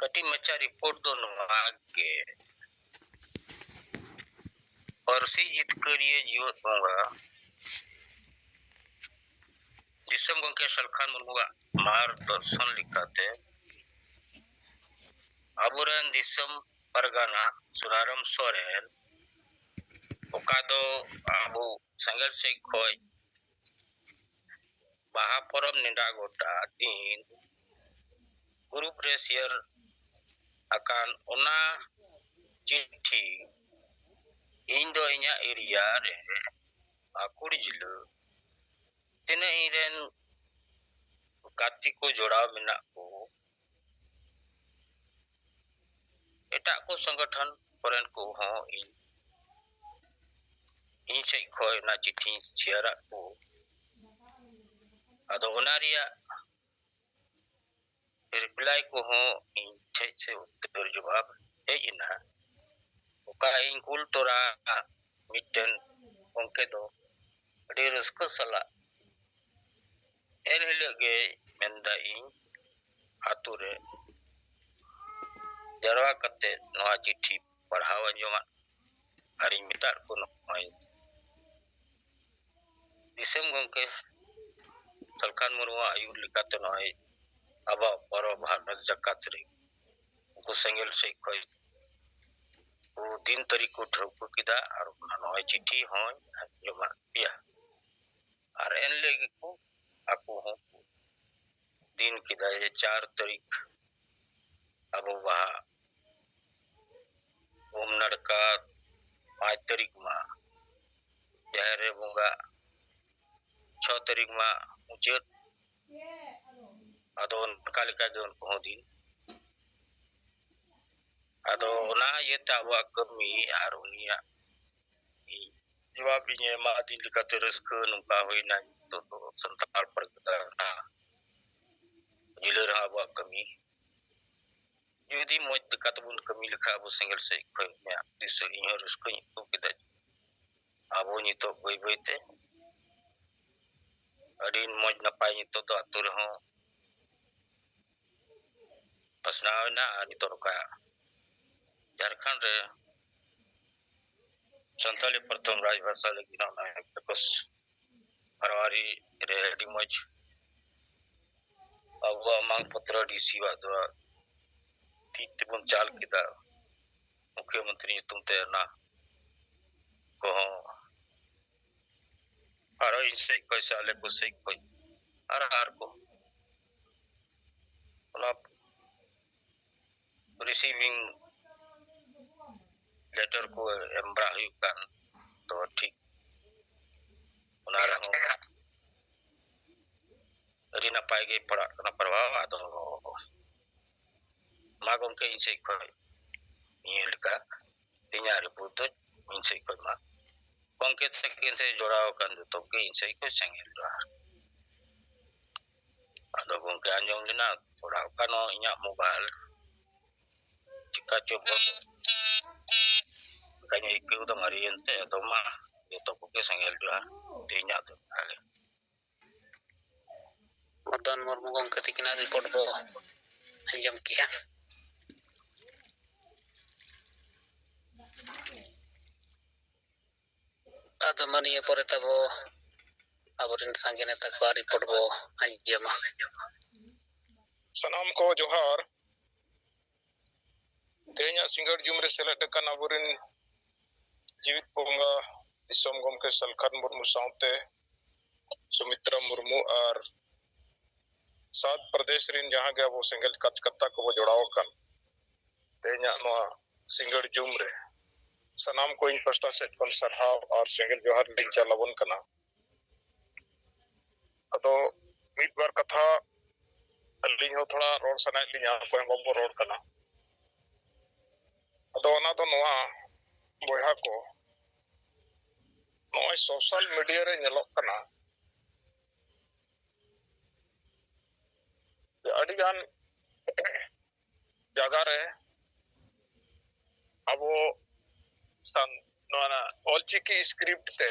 कटी मचा रिपोर्ट दो नवा के परसी जितकरिए जीवत होगा दिसम गंके सलखान मुर्मुआ मार्गदर्शन लिखाते अबुरन दिसम परगना सुनारम सोरेन ओकादो आबू संगल से खोय बाहा परम निंदा गोटा दिन ग्रुप रे शेयर akan ona चिट्ठी इन दो इnya एरिया रे आकुड़ी जिलो तिने इरेन गाती को जोड़ाव मिना को एटा को संगठन कोरेन को हो इन से खोय ना चिट्ठी शेयर को अदो ओनारिया रिप्लाई को हो इन से उत्तर जवाब है इना ओका इन कुल तोरा मिटन उनके दो अड़ी रस्क सला एनहलगे मेंदा इन आतुरे जरवा कते नवा चिट्ठी पढ़ाव जमा अड़ी मिटार को नय दिसम गंके सलखान मुर्मुआ आयुर लिखाते नय अबा परो भारत जकात रे को संगल से कोई वो दिन तरीक को ठोक किदा और नय चिट्ठी हो जमा पिया और एन लेगे को आपको हो दिन किदा ये 4 तारीख अब वहा ओम नड़का 5 तारीख मा जहरे बुंगा 6 तारीख मा मुझे अदो कालिका जोन को दिन अदो ना ये तावा कमी और उनिया जवाब इने मा दिन लिखाते रस्क नुका होइना तो संताल परगना जिले रहा वो कमी यदि मोज दिक्कत बुन कमी लिखा अब सिंगल से कोई में दिस इन रस्क तो किदा अब नि तो बई बईते अडी मोज नपाय नि तो आतुर हो पसनावना अनि तो का झारखंड रे संताली प्रथम राजभाषा लगी ना बस फरवरी रे अडी मोज अब मांग पत्र डीसी वादवा तीन चाल किदा मुख्यमंत्री तुम ते ना को और इनसे कोई साले को से कोई आर को रिसीविंग लेटर को एम्ब्रा हुकान तो ठीक उनारा हो रिना पाएगे पड़ा ना प्रभाव आदो मागों के इनसे कोई ये लिखा तिना रिपोर्ट इनसे कोई मा पंकेत से जोड़ाव कर तो के इनसे कोई संगेल रहा अदो गंके आंजम लेना थोड़ा कानो इnya mobile चिका चोबो kanya ikut udah ngariente atau mah itu pokoknya sanggel dua tinya tuh kali Madan Murmu gongke tikina report bo anjam kia ada mani pore tabo aborin sanggene takwa report bo anjam sanam ko johar tenya singar jumre selat dekan aborin जीवित पोंगा दिसम गमके सलखान मुर्मू साउते सुमित्रा मुर्मू और 7 प्रदेश रिन जहां गया वो single कचकत्ता को वो जोड़ाव कन ते냐 no single जुमरे सनाम को इन फर्स्ट सेट कन सरहाव और सिंगल जोहर लिंक चलावन कना अतो मिट बार कथा अलिंग हो थोड़ा रोड सनाय लिंग को बम्बो रोड कना अतो ना तो नोआ बोया को नोय सोशल मीडिया रे नेलोक कना अडिगान जगह रे अबो सन नोना ऑलचिकी स्क्रिप्ट ते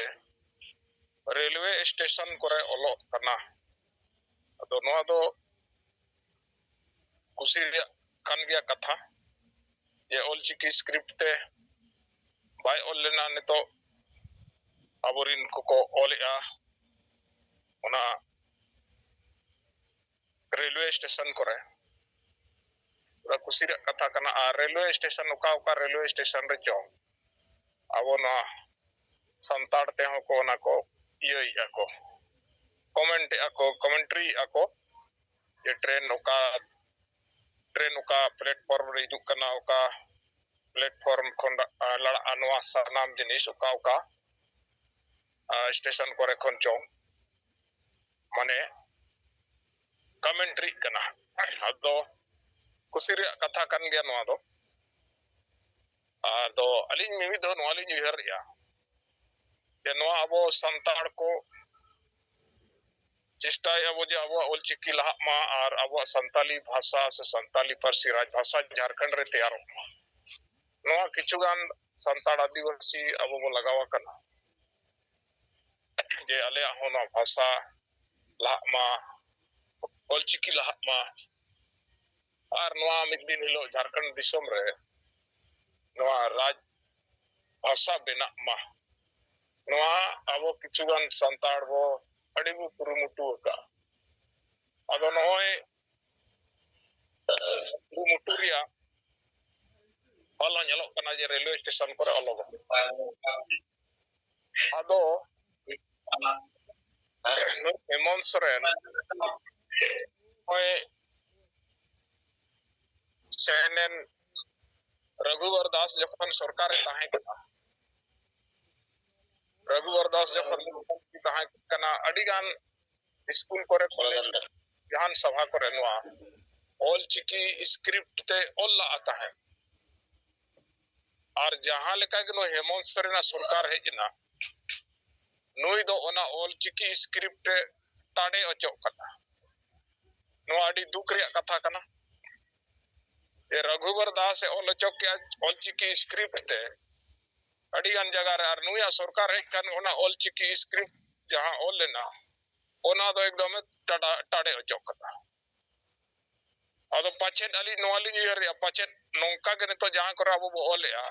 रेलवे स्टेशन करे ओलो कना अदो नोआ दो कुसी kan gya katha je olchiki script te bai ol lena nito aborin koko olea ona railway station kore ura kusira katha kana a railway station uka railway station re chong abo na santar te ho ko na ko yei ako commentary ako ye train uka platform re hijuk kana uka platform khon lada anwa sanam jinis uka station kore khon chong mane commentary kana ado kusiri katha kan gya noa do ado alin mimi do noa alin yuhar ya ye noa abo santar ko चेष्टा अब olchiki laha ma ar abo santali bhasha se santali parsi raj bhasha Jharkhand re teyar noa kichugan santal adivasi abo bo lagawa kana je ale hono bhasha laha ma olchiki laha ma ar noa mid din hilo Jharkhand disom re noa raj bhasha bena ma noa abo kichugan santal bo adi bu kurumutu ka ado noy kurumuturia Hola nyalok kana je railway station kore ologo ado Hemant Soren hoy CNN Raghuvar Das jokhan sarkar e tahe kana Raghuvar Das jokhan tahe kana adigan school kore college jahan sabha kore noa olchiki script te olla ata hai ar jahan leka gno Hemant Soren sarkar hejna nui do ona olchiki script tade ochok kana noa adi duk reya katha kana ये रघुवर दास ol ochok ke olchiki script te adigan jaga re ar nuya sarkar hej kan ona olchiki script jahan ol lena ona do ekdom tade ochok kata ado pachet ali noali yuhar ya pachet nongka ge nito jahan kore abo bo olea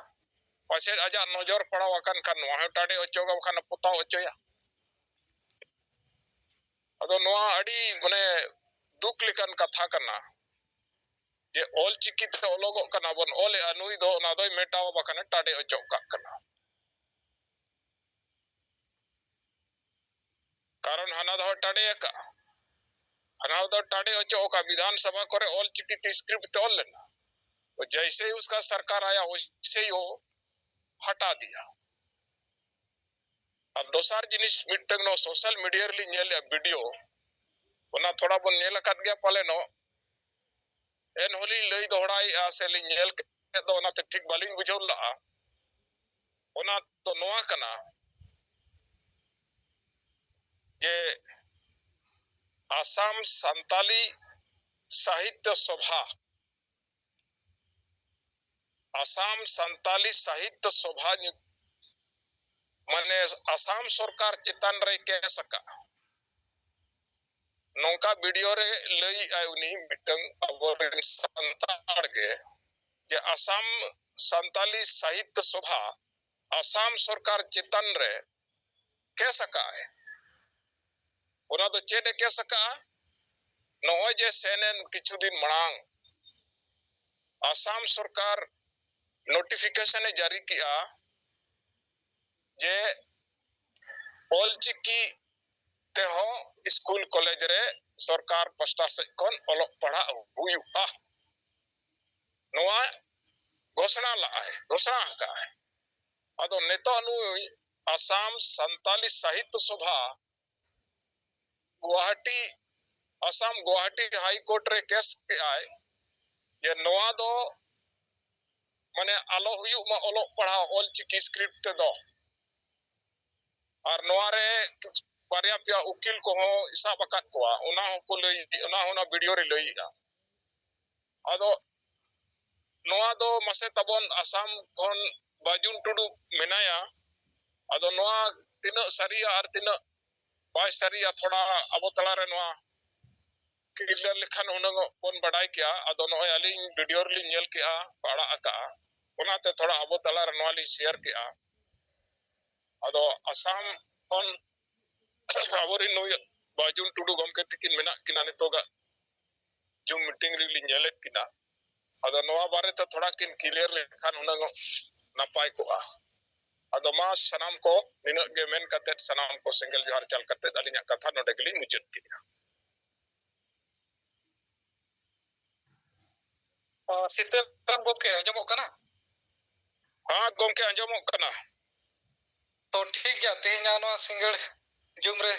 pachet aja nojor padaw akan kan noa tade ochok kan potaw ochoya ado noa adi mane duk lekan katha kana je olchiki te ologo kana bon ole anui do na doy metaw bakana tade ochok kana karon hana do tade ka hana do tade ochok ka Vidhan Sabha करे olchiki te script ते all लेना तो जैसे ही उसका सरकार आया वैसे ही वो हटा दिया अब दोसर जिनिस मिटंग नो सोशल मीडिया रे नेल वीडियो ओना थोड़ा बन नेल कत गया पाले नो एन होली लई दोहराई से li नेल के दो ना ते ठीक बालिंग बुझौल ला ओना तो नोआ कना जे आसाम संताली साहित्य सभा आसाम संताली साहित्य सभा माने आसाम सरकार चितान रे के सका नौका वीडियो रे लई आउनी मिटंग अबोरेन संताड़ के जे आसाम संताली साहित्य सभा आसाम सरकार चितान रे के सका है ओना तो चेडे के सका नोय जे सेनेन किछु दिन मणांग आसाम सरकार नोटिफिकेशन जारी किया जे olchiki te ho school college रे सरकार पस्टा से कोन ओलो पढ़ा हुआ नोआ घोषणा ला है घोषणा का है अदो नेता नु आसाम संताली साहित्य सभा गुवाहाटी आसाम गुवाहाटी हाई कोर्ट रे केस के आए ये नोआ दो माने आलो हुयु मा ओलो पढ़ा olchiki स्क्रिप्ट ते दो और नोआ रे बारिया पिया उकिल को हो हिसाब अकात को ओना हो को लई ओना होना वीडियो रे लई अदो नोआ दो मसे तबन आसाम कोन बाजुन टुडू मेनाया अदो नोआ तिना सरिया और तिना बाय सरिया थोड़ा अब तला रे नोआ क्लियर लेखान उनंग बन बड़ाई किया अदो नय अलिंग वीडियो ली नेल किया पाड़ा आका ओनाते थोड़ा अबो तला रनवाली शेयर किया अदो असम on आवरी नुय बाजुन टुडू गमके तिकिन मेना किना नितोगा जो मीटिंग री लिंजलेट किना अदो नवा बारे तो थोड़ा किन क्लियर लेखान उनंग नपाय को अदो मा सनाम को निन गे मेन कते सनाम को सिंगल जोहार चल कते अलिना कथा नोडे गली मुचत किना सीताराम गमके अंजमो कना हां गमके अंजमो कना तो ठीक गया तेना नो सिंगल जुमरे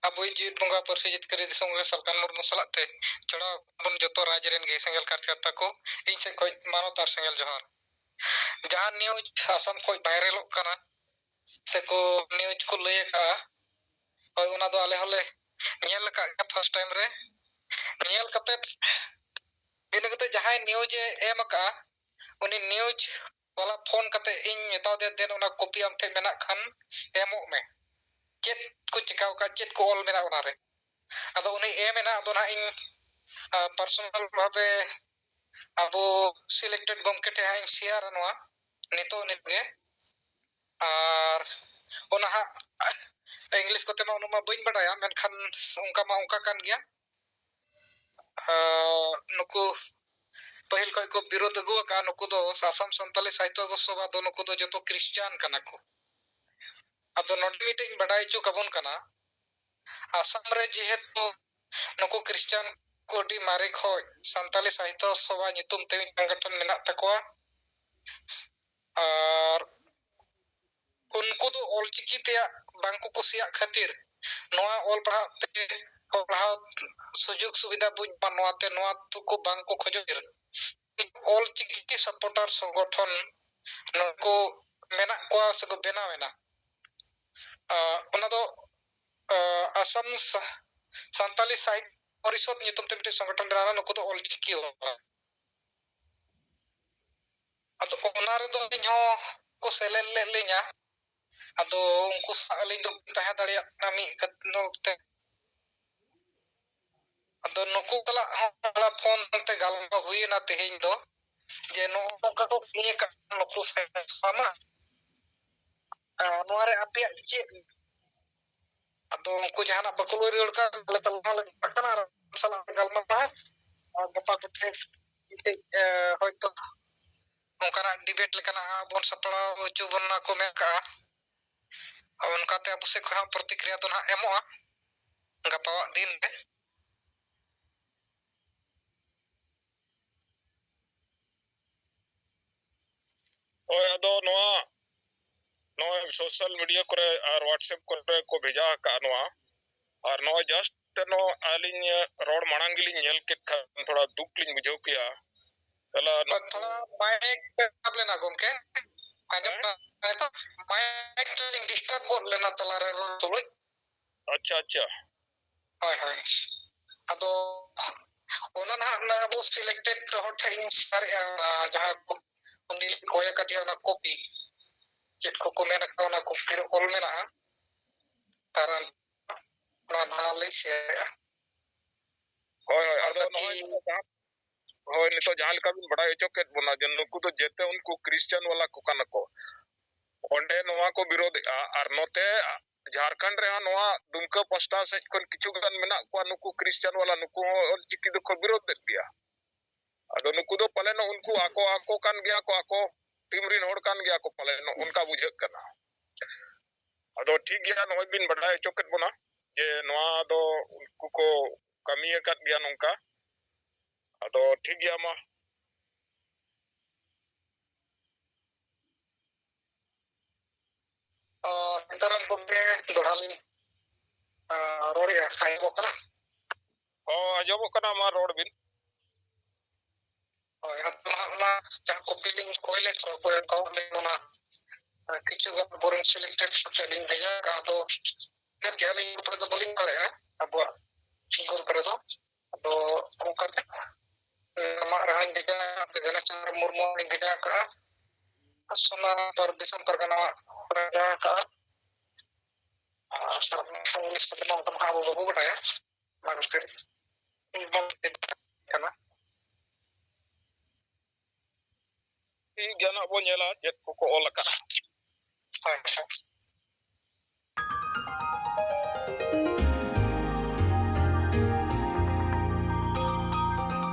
अबुई जीत बंगा परसी जितकरी दिसों रे सरकार मुर्मु सलाते चढ़ा बन जतो राज रेन गे सिंगल कार्यकर्ता को इन से कोई मानो तार सिंगल जोहार जहां न्यूज असम कोई वायरल कना से को न्यूज को लय का और उना दो आले होले नेल का फर्स्ट टाइम रे नेल कते इन कते जहां न्यूज एम का उनी न्यूज वाला फोन कते इन मेता दे देन उना कॉपी आम ठे मेना खान एमो में चेत को चिकाव का चेत को ऑल मेना उना रे अदो उनी ए मेना अदो ना इन पर्सनल भाबे अबो सिलेक्टेड गमके ठे इन शेयर नवा नितो नितगे आर ओना हा इंग्लिश कोते मा उनुमा बइन बडाया मेनखान उनका मा उनका कान गया नुकु पहिल कोई को विरोध अगुआ का नुकु दो असम संताली साहित्य सभा दो नुकु दो जतो क्रिश्चियन कना को अदो नोट मीटिंग बडाई चु कबुन कना असम रे जेहेतु नुकु क्रिश्चियन कोडी मारे खो संताली साहित्य सभा नितुम ते संगठन मेना तकवा और उनको तो ऑल चिकी ते बांको कुसिया खातिर नोआ ऑल पढ़ाओ सुजुग सुविधा बुझ बनवाते नोआ तुको बांको खोजोर ऑल चिकी सपोर्टर संगठन नको मेना को से बनावेना उना दो असम संताली साहित्य परिषद नितुम ते मिटे संगठन द्वारा नको तो ऑल चिकी हो अतो ओना रे दो इहो को सेले ले ले냐 अदो उनको अलिंग दो तहा दाड़िया नामी कते अदो नुकु कला हला फोन ते गालमा हुई ना तेहिं दो जे नो का को किए का नुकु से सामा नोरे अपे चे अदो उनको जहाना बकुलो रेड़ का ले तलना ले पकना सला गालमा पा गपा पटे होयतो उनका डिबेट लेकना बोन सपड़ा चुबना को में का उनका ते अब से कहा प्रतिक्रिया तो ना एमोआ गपा दिन में ओए अदो नोआ सोशल मीडिया करे और व्हाट्सएप करे को भेजा का नोआ और नोआ जस्ट नो आलिन रोड मांगली नेल के थोड़ा दुख लिन बुझो किया चला थोड़ा माइक पे आप लेना घूम के आजम तो माइक लिंक डिस्टर्ब बोल लेना चला रहे तो अच्छा अच्छा हाय हाय अदो ओना ना अब सिलेक्टेड होठ इन सर जहां को उनी कोया का दिया ना कॉपी चेक को मेना का ना को फिर ऑल मेना कारण ना ले से होय अदो नोआ होय नितो जहां का बिन बड़ा चोकेट बना जन नुकु तो जेते उनको क्रिश्चियन वाला को कन को ओंडे नोआ को विरोध और नोते झारखंड रे नोआ दुमका पस्टा से कोन किछु गन मेना को नुकु क्रिश्चियन वाला नुकु और चिकी दो को विरोध दे दिया अदो नुकु दो पले न उनको आको कान गया को आको टीम रिन होड़ कान गया को पले न उनका बुझे कना अदो ठीक गया नोय बिन बड़ा चोकेट बना जे नोआ दो उनको को कमी कत गया नोंका अदो ठीक गया मा तरन को पे दोड़ाली रोड या साइड को कना आजमो कना मा रोड बिन ना जहां को फीलिंग कोयलेट को लेना किछु गन बोरिंग सिलेक्टेड सबसेलिंग भेजा का तो क्या लिंक पर तो बोलिंग करे है अब सिंगल करे तो उनका नमा रहन भेजा गणेश मुर्मू ने भेजा का सोना पर दिसम पर गना भेजा का सब इंग्लिश से ना तो हम वो बताया मार्केट kana ᱴᱷᱤᱠ ᱜᱮᱭᱟ ᱱᱟᱜ ᱵᱚᱱ ᱧᱮᱞᱟ ᱪᱮᱫ ᱠᱚᱠᱚ ᱚᱞ ᱟᱠᱟᱫᱼᱟ ᱦᱳᱭ